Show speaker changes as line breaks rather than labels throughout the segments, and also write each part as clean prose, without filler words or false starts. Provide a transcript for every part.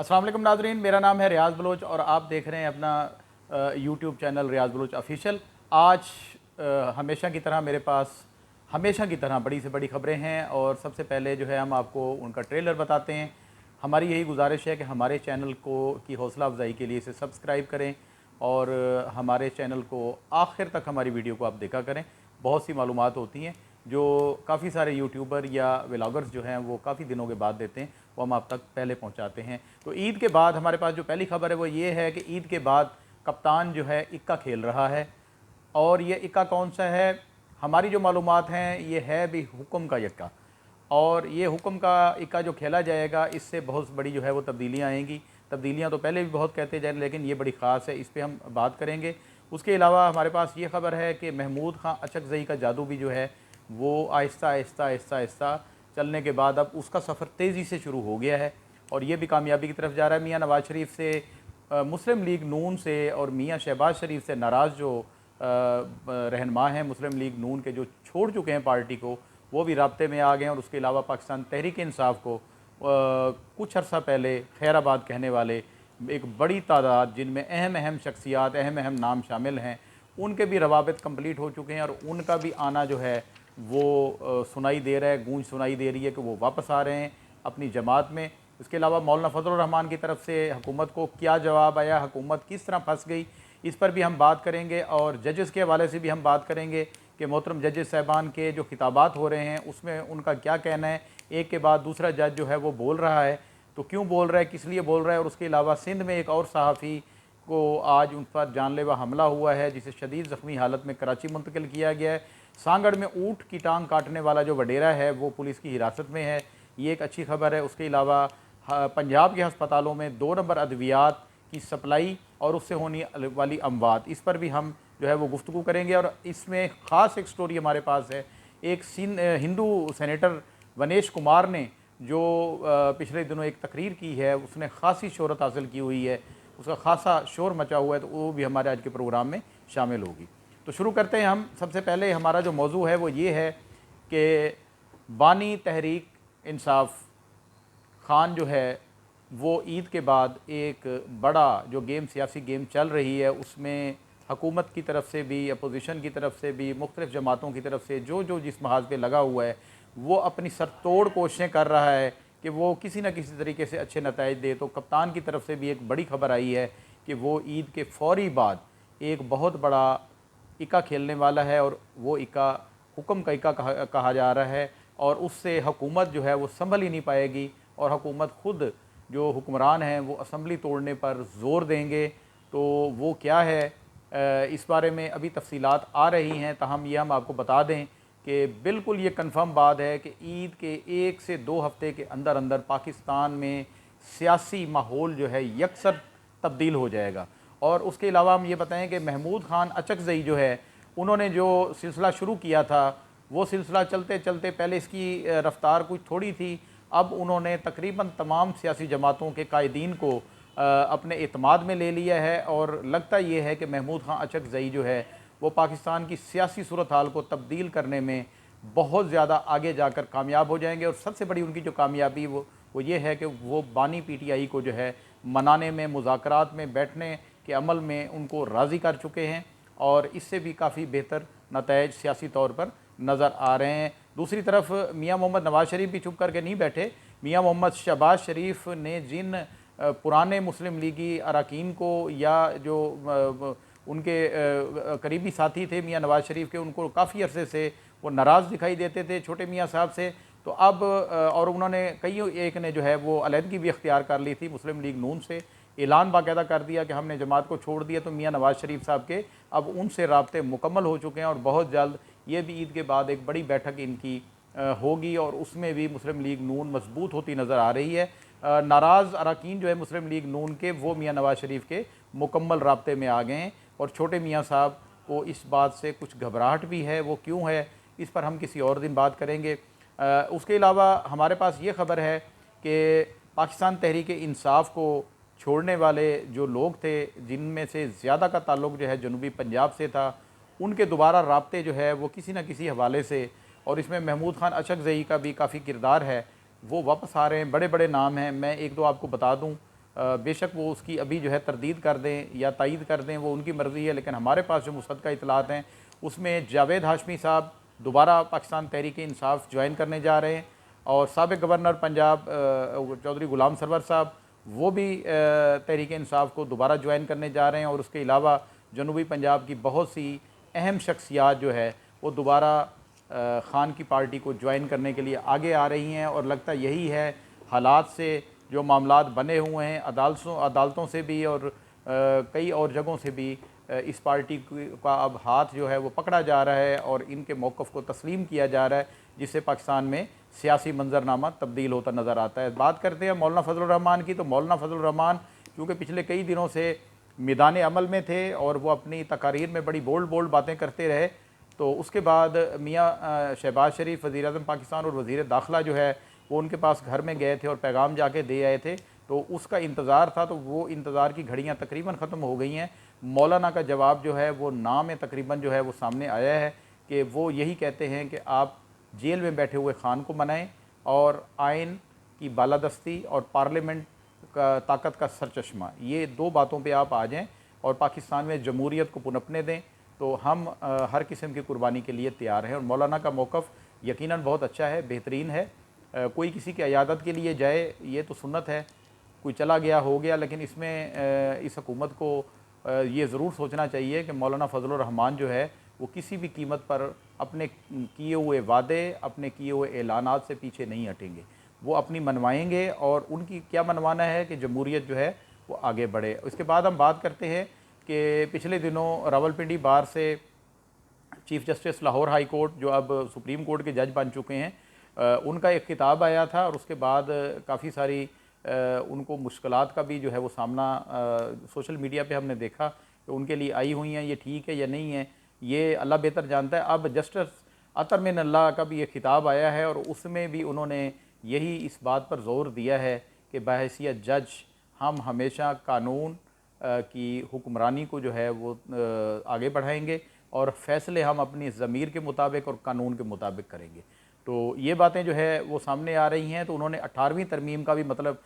अस्सलाम वालेकुम नाज़रीन, मेरा नाम है रियाज़ बलोच और आप देख रहे हैं अपना यूट्यूब चैनल रियाज़ बलोच ऑफिशियल। आज हमेशा की तरह मेरे पास हमेशा की तरह बड़ी से बड़ी खबरें हैं और सबसे पहले जो है हम आपको उनका ट्रेलर बताते हैं। हमारी यही गुजारिश है कि हमारे चैनल को की हौसला अफजाई के लिए इसे सब्सक्राइब करें और हमारे चैनल को आखिर तक हमारी वीडियो को आप देखा करें। बहुत सी मालूमात होती हैं जो काफ़ी सारे यूट्यूबर या व्लॉगर्स जो हैं वो काफ़ी दिनों के बाद देते हैं, वो हम आप तक पहले पहुंचाते हैं। तो ईद के बाद हमारे पास जो पहली खबर है वो ये है कि ईद के बाद कप्तान जो है इक्का खेल रहा है। और ये इक्का कौन सा है? हमारी जो मालूमात हैं ये है भी हुक्म का इक्का। और ये हुक्म का इक्का जो खेला जाएगा इससे बहुत बड़ी जो है वो तब्दीलियाँ आएंगी। तब्दीलियाँ तो पहले भी बहुत कहते जाए, लेकिन ये बड़ी ख़ास है, इस पर हम बात करेंगे। उसके अलावा हमारे पास ये खबर है कि महमूद खां अचकज़ई का जादू भी जो है वो आहिस्ता आहिस्ता आहिस्ता आहिस्ता चलने के बाद अब उसका सफ़र तेज़ी से शुरू हो गया है और ये भी कामयाबी की तरफ जा रहा है। मियाँ नवाज़ शरीफ से, मुस्लिम लीग नून से और मियाँ शहबाज शरीफ से नाराज़ जो रहनुमा हैं मुस्लिम लीग नून के, जो छोड़ चुके हैं पार्टी को, वो भी राब्ते में आ गए हैं। और उसके अलावा पाकिस्तान तहरीक इंसाफ को कुछ अर्सा पहले खैराबाद कहने वाले एक बड़ी तादाद, जिनमें अहम अहम शख्सियात, अहम अहम नाम शामिल हैं, उनके भी रवाबित कंप्लीट हो चुके हैं और उनका भी आना जो है वो सुनाई दे रहा है, गूंज सुनाई दे रही है कि वो वापस आ रहे हैं अपनी जमात में। इसके अलावा मौलाना फजलुर रहमान की तरफ से हुकूमत को क्या जवाब आया, हुकूमत किस तरह फंस गई, इस पर भी हम बात करेंगे। और जजेस के हवाले से भी हम बात करेंगे कि मोहतरम जजेस साहबान के जो खिताबात हो रहे हैं उसमें उनका क्या कहना है। एक के बाद दूसरा जज जो है वो बोल रहा है, तो क्यों बोल रहा है, किस लिए बोल रहा है। और उसके अलावा सिंध में एक और सहाफ़ी को आज उन पर जानलेवा हमला हुआ है, जिसे शदीद ज़ख्मी हालत में कराची मुंतकिल किया गया है। सांगड़ में ऊँट की टांग काटने वाला जो वडेरा है वो पुलिस की हिरासत में है, ये एक अच्छी खबर है। उसके अलावा पंजाब के हस्पतालों में 2 नंबर अद्वियात की सप्लाई और उससे होने वाली अमवात, इस पर भी हम जो है वो गुफ्तगू करेंगे। और इसमें ख़ास एक स्टोरी हमारे पास है। एक हिंदू सेनेटर वनेश कुमार ने जो पिछले दिनों एक तकरीर की है, उसने ख़ासी शोहरत हासिल की हुई है, उसका ख़ासा शोर मचा हुआ है, तो वो भी हमारे आज के प्रोग्राम में शामिल होगी। तो शुरू करते हैं हम। सबसे पहले हमारा जो मौजू है वो ये है कि बानी तहरीक इंसाफ खान जो है वो ईद के बाद एक बड़ा जो गेम, सियासी गेम चल रही है, उसमें हुकूमत की तरफ से भी, अपोजिशन की तरफ से भी, मुख्तलिफ़ जमातों की तरफ से जो जो जिस महाज पे लगा हुआ है वो अपनी सरतोड़ कोशिशें कर रहा है कि वो किसी न किसी तरीके से अच्छे नताइज दे। तो कप्तान की तरफ से भी एक बड़ी खबर आई है कि वो ईद के फ़ौरी बाद एक बहुत बड़ा इक्का खेलने वाला है और वो इक्का हुक्म का इक्का कहा जा रहा है। और उससे हुकूमत जो है वो संभल ही नहीं पाएगी और हुकूमत खुद जो हुक्मरान हैं वो असम्बली तोड़ने पर ज़ोर देंगे। तो वो क्या है, इस बारे में अभी तफसीलात आ रही हैं, ताहम ये हम आपको बता दें कि बिल्कुल ये कन्फर्म बात है कि ईद के 1 से 2 हफ़्ते के अंदर अंदर पाकिस्तान में सियासी माहौल जो है यकसर तब्दील हो जाएगा। और उसके अलावा हम ये बताएं कि महमूद खान अचकज़ई जो है, उन्होंने जो सिलसिला शुरू किया था वो सिलसिला चलते चलते, पहले इसकी रफ़्तार कुछ थोड़ी थी, अब उन्होंने तकरीबन तमाम सियासी जमातों के कायदीन को अपने एतमाद में ले लिया है। और लगता ये है कि महमूद खान अचकज़ई जो है वो पाकिस्तान की सियासी सूरत हाल को तब्दील करने में बहुत ज़्यादा आगे जाकर कामयाब हो जाएंगे। और सबसे बड़ी उनकी जो कामयाबी वो ये है कि वो बानी PTI को जो है मनाने में, मुज़ाकरात में बैठने के अमल में उनको राज़ी कर चुके हैं और इससे भी काफ़ी बेहतर नताइज सियासी तौर पर नज़र आ रहे हैं। दूसरी तरफ मियाँ मोहम्मद नवाज़ शरीफ भी चुप करके नहीं बैठे। मियाँ मोहम्मद शहबाज शरीफ ने जिन पुराने मुस्लिम लीगी अरकान को या जो उनके करीबी साथी थे मियाँ नवाज़ शरीफ के, उनको काफ़ी अरसे से वो नाराज़ दिखाई देते थे छोटे मियाँ साहब से, तो अब और उन्होंने कई एक ने जो है वो अलहदगी भी अख्तियार कर ली थी मुस्लिम लीग नून से, ऐलान बाकायदा कर दिया कि हमने जमात को छोड़ दिया। तो मियाँ नवाज़ शरीफ साहब के अब उनसे राब्ते मुकम्मल हो चुके हैं और बहुत जल्द ये भी ईद के बाद एक बड़ी बैठक इनकी होगी और उसमें भी मुस्लिम लीग नून मजबूत होती नज़र आ रही है। नाराज़ अरकान जो है मुस्लिम लीग नून के, वो मियाँ नवाज़ शरीफ के मुकम्मल राब्ते में आ गए हैं और छोटे मियाँ साहब को इस बात से कुछ घबराहट भी है। वो क्यों है, इस पर हम किसी और दिन बात करेंगे। उसके अलावा हमारे पास ये ख़बर है कि पाकिस्तान तहरीक इंसाफ को छोड़ने वाले जो लोग थे, जिनमें से ज़्यादा का ताल्लुक़ जो है जनूबी पंजाब से था, उनके दोबारा राब्ते जो है वो किसी न किसी हवाले से, और इसमें महमूद खान अचकज़ई का भी काफ़ी किरदार है, वो वापस आ रहे हैं। बड़े बड़े नाम हैं, मैं एक दो आपको बता दूं। बेशक वो उसकी अभी जो है तरदीद कर दें या तायीद कर दें, वो उनकी मर्ज़ी है, लेकिन हमारे पास जो मुसद्दक़ा इतलात हैं उसमें जावेद हाशमी साहब दोबारा पाकिस्तान तहरीक इंसाफ ज्वाइन करने जा रहे हैं, और साबिक़ गवर्नर पंजाब चौधरी गुलाम सरवर साहब वो भी तहरीक इंसाफ को दोबारा ज्वाइन करने जा रहे हैं। और उसके अलावा जनूबी पंजाब की बहुत सी अहम शख्सियात जो है वो दोबारा ख़ान की पार्टी को ज्वाइन करने के लिए आगे आ रही हैं। और लगता यही है, हालात से जो मामलात बने हुए हैं अदालतों से भी और कई और जगहों से भी इस पार्टी का अब हाथ जो है वो पकड़ा जा रहा है और इनके मौक़िफ़ को तस्लीम किया जा रहा है, जिससे पाकिस्तान में सियासी मंजरनामा तब्दील होता नज़र आता है। बात करते हैं मौलाना फजलुर रहमान की, तो मौलाना फजलुर रहमान क्योंकि पिछले कई दिनों से मैदान अमल में थे और वो अपनी तकारीर में बड़ी बोल्ड बातें करते रहे, तो उसके बाद मियाँ शहबाज शरीफ वज़ीर-ए-आज़म पाकिस्तान और वज़ीर दाखिला जो है वो उनके पास घर में गए थे और पैगाम जाके दे आए थे, तो उसका इंतज़ार था। तो वो इंतज़ार की घड़ियाँ तकरीबन ख़त्म हो गई हैं। मौलाना का जवाब जो है वो नाम में तकरीबन जो है वो सामने आया है कि वो यही कहते हैं कि आप जेल में बैठे हुए ख़ान को मनाएं और आइन की बालादस्ती और पार्लियामेंट का ताकत का सरचश्मा, ये दो बातों पे आप आ जाएं और पाकिस्तान में जमहूरियत को पुनपने दें, तो हम हर किस्म की कुर्बानी के लिए तैयार हैं। और मौलाना का मौक़िफ़ यकीनन बहुत अच्छा है, बेहतरीन है। कोई किसी की अयादत के लिए जाए ये तो सुन्नत है, कोई चला गया हो गया, लेकिन इसमें इस हुकूमत को ये ज़रूर सोचना चाहिए कि मौलाना फजलुर रहमान जो है वो किसी भी कीमत पर अपने किए हुए वादे, अपने किए हुए ऐलानात से पीछे नहीं हटेंगे। वो अपनी मनवाएंगे और उनकी क्या मनवाना है कि जमहूरियत जो है वो आगे बढ़े। उसके बाद हम बात करते हैं कि पिछले दिनों रावलपिंडी बार से chief justice Lahore high court जो अब सुप्रीम कोर्ट के जज बन चुके हैं, उनका एक खिताब आया था और उसके बाद काफ़ी सारी उनको मुश्किलात का भी जो है वो सामना सोशल मीडिया पे हमने देखा कि उनके लिए आई हुई हैं। ये ठीक है या नहीं है, ये अल्लाह बेहतर जानता है। अब जस्टिस अतर मिन अल्लाह का भी एक खिताब आया है और उसमें भी उन्होंने यही इस बात पर ज़ोर दिया है कि बहैसियत जज हम हमेशा कानून की हुक्मरानी को जो है वो आगे बढ़ाएंगे और फ़ैसले हम अपनी ज़मीर के मुताबिक और कानून के मुताबिक करेंगे। तो ये बातें जो है वो सामने आ रही हैं। तो उन्होंने 18वीं तरमीम का भी मतलब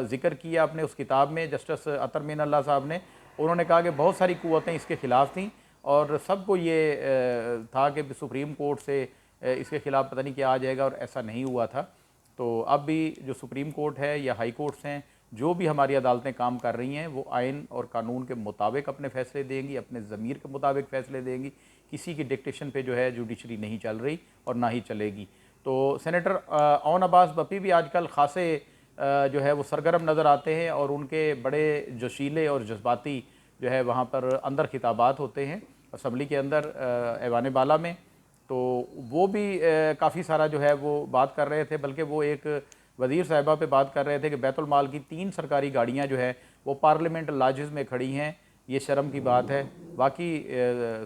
ज़िक्र किया अपने उस किताब में, जस्टिस अतर मिन अल्लाह साहब ने। उन्होंने कहा कि बहुत सारी क़ुव्वतें इसके ख़िलाफ़ थीं और सबको ये था कि सुप्रीम कोर्ट से इसके ख़िलाफ़ पता नहीं क्या आ जाएगा, और ऐसा नहीं हुआ था। तो अब भी जो सुप्रीम कोर्ट है या हाई कोर्ट्स हैं, जो भी हमारी अदालतें काम कर रही हैं, वो आइन और कानून के मुताबिक अपने फ़ैसले देंगी, अपने ज़मीर के मुताबिक फ़ैसले देंगी। किसी की डिक्टेशन पे जो है जुडिशरी नहीं चल रही और ना ही चलेगी। तो सेनेटर ओन अब्बास बप्पी भी आजकल ख़ासे जो है वो सरगर्म नज़र आते हैं और उनके बड़े जोशीले और जज्बाती जो है वहाँ पर अंदर खिताबात होते हैं असम्बली के अंदर ऐवान बाला में। तो वो भी काफ़ी सारा जो है वो बात कर रहे थे, बल्कि वो एक वज़ीर साहिबा पे बात कर रहे थे कि बैतुल माल की 3 सरकारी गाड़ियाँ जो है वो पार्लियामेंट लाजिज़ में खड़ी हैं, ये शर्म की बात है। बाकी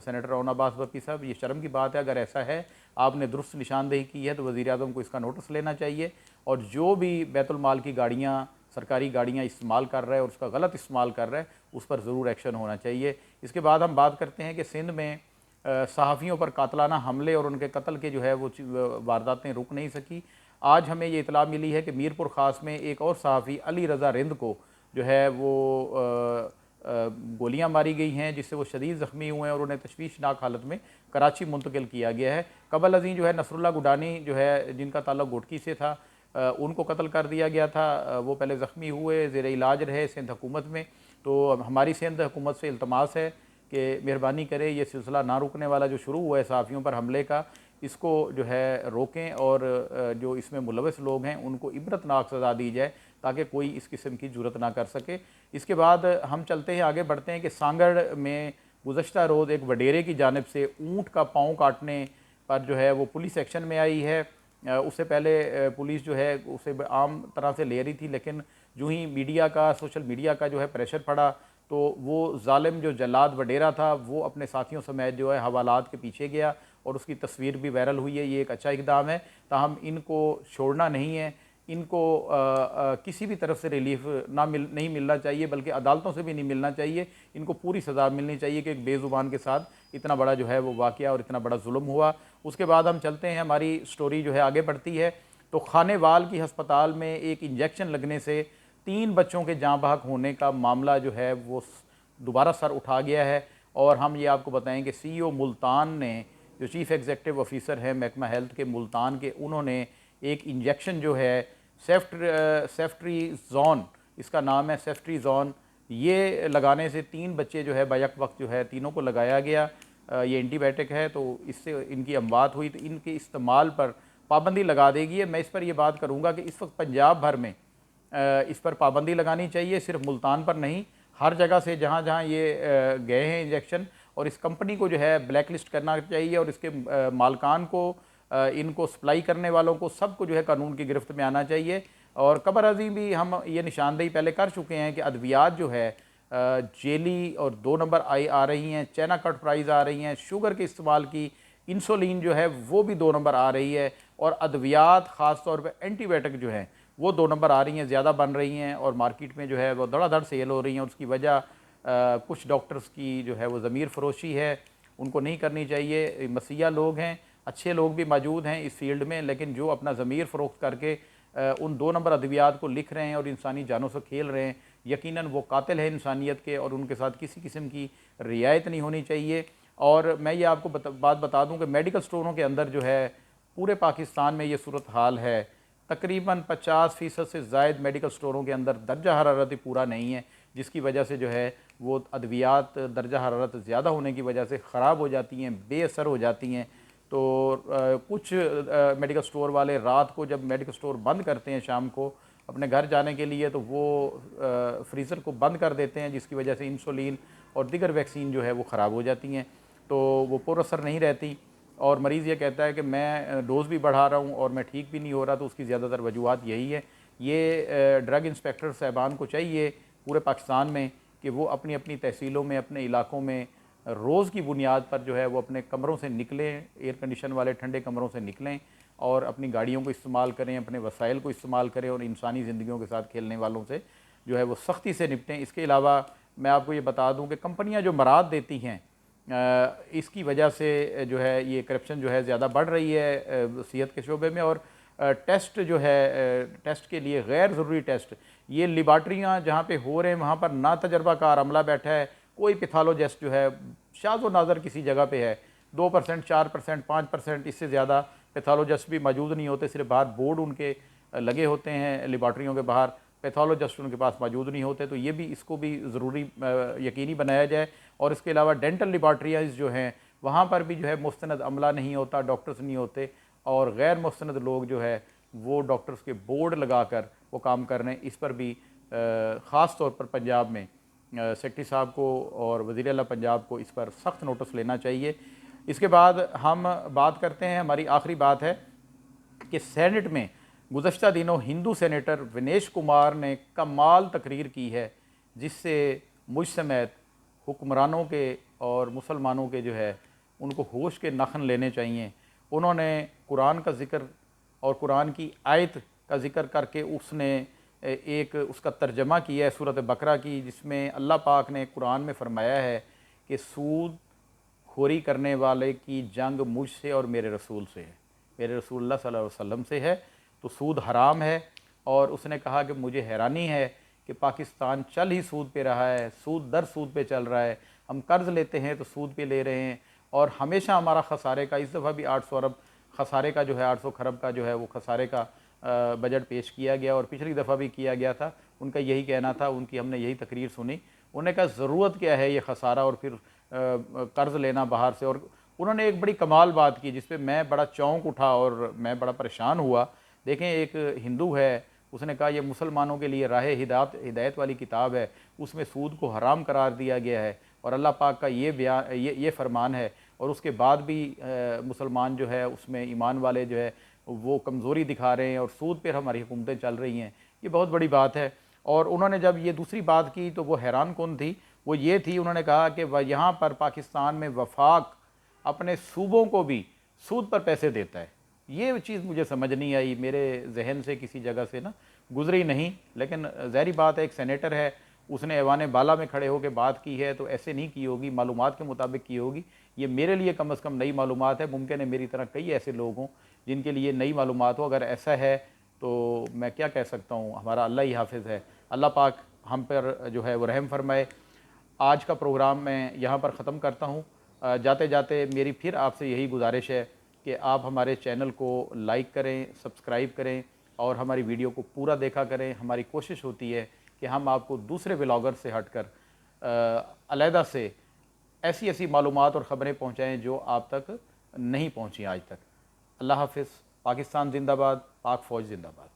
सेनेटर ओन अब्बास बप्पी साहब, ये शर्म की बात है। अगर ऐसा है, आपने दुरुस्त निशानदेही की है, तो वज़ीर-ए-आज़म को इसका नोटिस लेना चाहिए और जो भी बैतुल माल की गाड़ियाँ, सरकारी गाड़ियाँ इस्तेमाल कर रहा है और उसका गलत इस्तेमाल कर रहा है, उस पर ज़रूर एक्शन होना चाहिए। इसके बाद हम बात करते हैं कि सिंध में सहाफ़ियों पर कातलाना हमले और उनके कत्ल के जो है वो वारदातें रुक नहीं सकी। आज हमें ये इतला मिली है कि मीरपुर ख़ास में एक और सहाफ़ी अली रज़ा रिंद को जो है वो गोलियां मारी गई हैं, जिससे वो शदीद ज़ख्मी हुए हैं और उन्हें तशवीशनाक हालत में कराची मुंतकिल किया गया है। कबल अज़ीं जो है नसरुल्लाह गुडानी जो है जिनका ताल्लुक़ गुटकी से था, उनको कत्ल कर दिया गया था। वो पहले ज़ख्मी हुए, ज़ेर इलाज रहे सिंध हुकूमत में। तो हमारी सिंध हुकूमत से इल्तमास है कि मेहरबानी करें, ये सिलसिला ना रुकने वाला जो शुरू हुआ है सहाफ़ियों पर हमले का, इसको जो है रोकें और जो इसमें मुलविस लोग हैं उनको इबरतनाक सज़ा दी जाए ताकि कोई इस किस्म की जुरत ना कर सके। इसके बाद हम चलते हैं, आगे बढ़ते हैं कि सांगड़ में गुज़श्ता रोज़ एक वडेरे की जानिब से ऊँट का पाँव काटने पर जो है वो पुलिस एक्शन में आई है। उससे पहले पुलिस जो है उसे आम तरह से ले रही थी, लेकिन जो ही मीडिया का, सोशल मीडिया का जो है प्रेशर पड़ा, तो वो जालिम जो जल्लाद वडेरा था वो अपने साथियों समेत जो है हवालात के पीछे गया और उसकी तस्वीर भी वायरल हुई है। ये एक अच्छा इक़दाम है, ताहम इनको छोड़ना नहीं है। इनको किसी भी तरफ से रिलीफ नहीं मिलना चाहिए, बल्कि अदालतों से भी नहीं मिलना चाहिए। इनको पूरी सज़ा मिलनी चाहिए कि एक बेज़ुबान के साथ इतना बड़ा जो है वो वाक़या और इतना बड़ा जुल्म हुआ। उसके बाद हम चलते हैं, हमारी स्टोरी जो है आगे बढ़ती है। तो खानेवाल की हस्पताल में एक इंजेक्शन लगने से 3 बच्चों के जाँ बहक होने का मामला जो है वो दोबारा सर उठा गया है। और हम ये आपको बताएं कि CEO मुल्तान ने, जो चीफ़ एग्जीक्यूटिव ऑफिसर है महकमा हेल्थ के मुल्तान के, उन्होंने एक इंजेक्शन जो है सेफ्ट्री जोन, इसका नाम है सेफ्ट्री जोन, ये लगाने से 3 बच्चे जो है बैक वक्त जो है तीनों को लगाया गया। ये एंटीबायोटिक है, तो इससे इनकी अमवात हुई, तो इनके इस्तेमाल पर पाबंदी लगा देगी। मैं इस पर ये बात करूँगा कि इस वक्त पंजाब भर में इस पर पाबंदी लगानी चाहिए, सिर्फ मुल्तान पर नहीं, हर जगह से जहाँ जहाँ ये गए हैं इंजेक्शन। और इस कंपनी को जो है ब्लैक लिस्ट करना चाहिए और इसके मालकान को, इनको सप्लाई करने वालों को, सबको जो है कानून की गिरफ्त में आना चाहिए। और कबर अजीम भी हम ये निशानदेही पहले कर चुके हैं कि अद्वियात जो है जेली और 2 नंबर आ रही हैं, चाइना कट प्राइस आ रही हैं, शुगर के इस्तेमाल की इंसुलिन जो है वो भी 2 नंबर आ रही है, और अद्वियात ख़ास तौर पे एंटीबायोटिक जो हैं वो 2 नंबर आ रही हैं, ज़्यादा बन रही हैं और मार्केट में जो है वो धड़ाधड़ सेल हो रही हैं। उसकी वजह कुछ डॉक्टर्स की जो है वो ज़मीर फ़रोशी है, उनको नहीं करनी चाहिए। मसीहा लोग हैं, अच्छे लोग भी मौजूद हैं इस फील्ड में, लेकिन जो अपना ज़मीर फ़रोख्त करके उन 2 नंबर अद्वियात को लिख रहे हैं और इंसानी जानों से खेल रहे हैं, यकीनन वो कातिल है इंसानियत के, और उनके साथ किसी किस्म की रियायत नहीं होनी चाहिए। और मैं ये आपको बात बता दूं कि मेडिकल स्टोरों के अंदर जो है पूरे पाकिस्तान में ये सूरत हाल है, तकरीबन 50% से ज़ायद मेडिकल स्टोरों के अंदर दर्जा हरारत ही पूरा नहीं है, जिसकी वजह से जो है वो अद्वियात दर्जा हरारत ज़्यादा होने की वजह से ख़राब हो जाती हैं, बेअसर हो जाती हैं। तो कुछ मेडिकल स्टोर वाले रात को जब मेडिकल स्टोर बंद करते हैं शाम को अपने घर जाने के लिए, तो वो फ्रीज़र को बंद कर देते हैं, जिसकी वजह से इंसुलिन और दीगर वैक्सीन जो है वो ख़राब हो जाती हैं, तो वो पुरअसर नहीं रहती। और मरीज़ ये कहता है कि मैं डोज़ भी बढ़ा रहा हूँ और मैं ठीक भी नहीं हो रहा, तो उसकी ज़्यादातर वजूहत यही है। ये ड्रग इंस्पेक्टर साहबान को चाहिए पूरे पाकिस्तान में कि वो अपनी अपनी तहसीलों में, अपने इलाकों में रोज़ की बुनियाद पर जो है वो अपने कमरों से निकलें, एयर कंडीशन वाले ठंडे कमरों से निकलें और अपनी गाड़ियों को इस्तेमाल करें, अपने वसाइल को इस्तेमाल करें और इंसानी ज़िंदगियों के साथ खेलने वालों से जो है वो सख्ती से निपटें। इसके अलावा मैं आपको ये बता दूं कि कंपनियां जो मराद देती हैं, इसकी वजह से जो है ये करप्शन जो है ज़्यादा बढ़ रही है सेहत के शोबे में। और टेस्ट जो है, टेस्ट के लिए गैर ज़रूरी टेस्ट, ये लेबार्ट्रियाँ जहाँ पे हो रहे हैं वहाँ पर ना तजर्बाकार अमला बैठा है, कोई पैथोलॉजिस्ट जो है शाज़ व नाज़र किसी जगह पे है, 2%, 4%, 5%, इससे ज़्यादा पैथोलॉजिस्ट भी मौजूद नहीं होते, सिर्फ बाहर बोर्ड उनके लगे होते हैं लेबार्ट्रियों के बाहर, पैथोलॉजिस्ट उनके पास मौजूद नहीं होते। तो ये भी, इसको भी ज़रूरी यकीनी बनाया जाए। और इसके अलावा डेंटल लेबार्ट्रियाज जो हैं वहाँ पर भी जो है मुस्तनद अमला नहीं होता, डॉक्टर्स नहीं होते, और गैर मुस्तनद लोग जो है वो डॉक्टर्स के बोर्ड लगा कर वो काम कर रहे हैं। इस पर भी ख़ास तौर पर पंजाब में सेक्रेटरी साहब को और वज़ीर आला पंजाब को इस पर सख्त नोटिस लेना चाहिए। इसके बाद हम बात करते हैं, हमारी आखिरी बात है कि सेनेट में गुज़श्ता दिनों हिंदू सेनेटर विनेश कुमार ने कमाल तकरीर की है, जिससे मुझ समेत हुक्मरानों के और मुसलमानों के जो है उनको होश के नाखन लेने चाहिए। उन्होंने कुरान का ज़िक्र और कुरान की आयत का ज़िक्र करके उसने एक उसका तर्जमा किया है सूरत बकरा की, जिसमें अल्लाह पाक ने कुरान में फ़रमाया है कि सूद खोरी करने वाले की जंग मुझसे और मेरे रसूल से है, मेरे रसूल सल्लल्लाहु अलैहि वसल्लम से है, तो सूद हराम है। और उसने कहा कि मुझे हैरानी है कि पाकिस्तान चल ही सूद पे रहा है, सूद दर सूद पे चल रहा है, हम कर्ज़ लेते हैं तो सूद पे ले रहे हैं, और हमेशा हमारा खसारे का, इस दफ़ा भी 800 अरब खसारे का जो है, 800 खरब का जो है वो खसारे का बजट पेश किया गया, और पिछली दफ़ा भी किया गया था। उनका यही कहना था, उनकी हमने यही तकरीर सुनी, उन्होंने कहा ज़रूरत क्या है ये खसारा और फिर कर्ज़ लेना बाहर से। और उन्होंने एक बड़ी कमाल बात की जिस पे मैं बड़ा चौंक उठा और मैं बड़ा परेशान हुआ। देखें, एक हिंदू है, उसने कहा ये मुसलमानों के लिए राह हिदायत वाली किताब है, उसमें सूद को हराम करार दिया गया है और अल्लाह पाक का ये बयान, ये फ़रमान है, और उसके बाद भी मुसलमान जो है उसमें ईमान वाले जो है वो कमज़ोरी दिखा रहे हैं और सूद पर हमारी हुकूमतें चल रही हैं। ये बहुत बड़ी बात है। और उन्होंने जब ये दूसरी बात की तो वो हैरान कौन थी, वो ये थी, उन्होंने कहा कि वह यहाँ पर पाकिस्तान में वफाक अपने सूबों को भी सूद पर पैसे देता है। ये चीज़ मुझे समझ नहीं आई, मेरे जहन से किसी जगह से ना गुजरी नहीं। लेकिन ज़ाहिर बात है, एक सेनेटर है, उसने ऐवान बाला में खड़े होकर बात की है, तो ऐसे नहीं की होगी, मालूमात के मुताबिक की होगी। ये मेरे लिए कम अज़ कम नई मालूमात है, मुमकिन है मेरी तरह कई ऐसे लोग हों जिनके लिए नई मालूमात हो। अगर ऐसा है तो मैं क्या कह सकता हूँ, हमारा अल्लाह ही हाफिज़ है। अल्लाह पाक हम पर जो है वो रहम फरमाए। आज का प्रोग्राम मैं यहाँ पर ख़त्म करता हूँ। जाते जाते मेरी फिर आपसे यही गुजारिश है कि आप हमारे चैनल को लाइक करें, सब्सक्राइब करें और हमारी वीडियो को पूरा देखा करें। हमारी कोशिश होती है कि हम आपको दूसरे व्लॉगर से हटकर अलहदा से ऐसी ऐसी मालूमात और ख़बरें पहुँचाएँ जो आप तक नहीं पहुँची आज तक। अल्लाह हाफ़िज़। पाकिस्तान जिंदाबाद, पाक फ़ौज जिंदाबाद।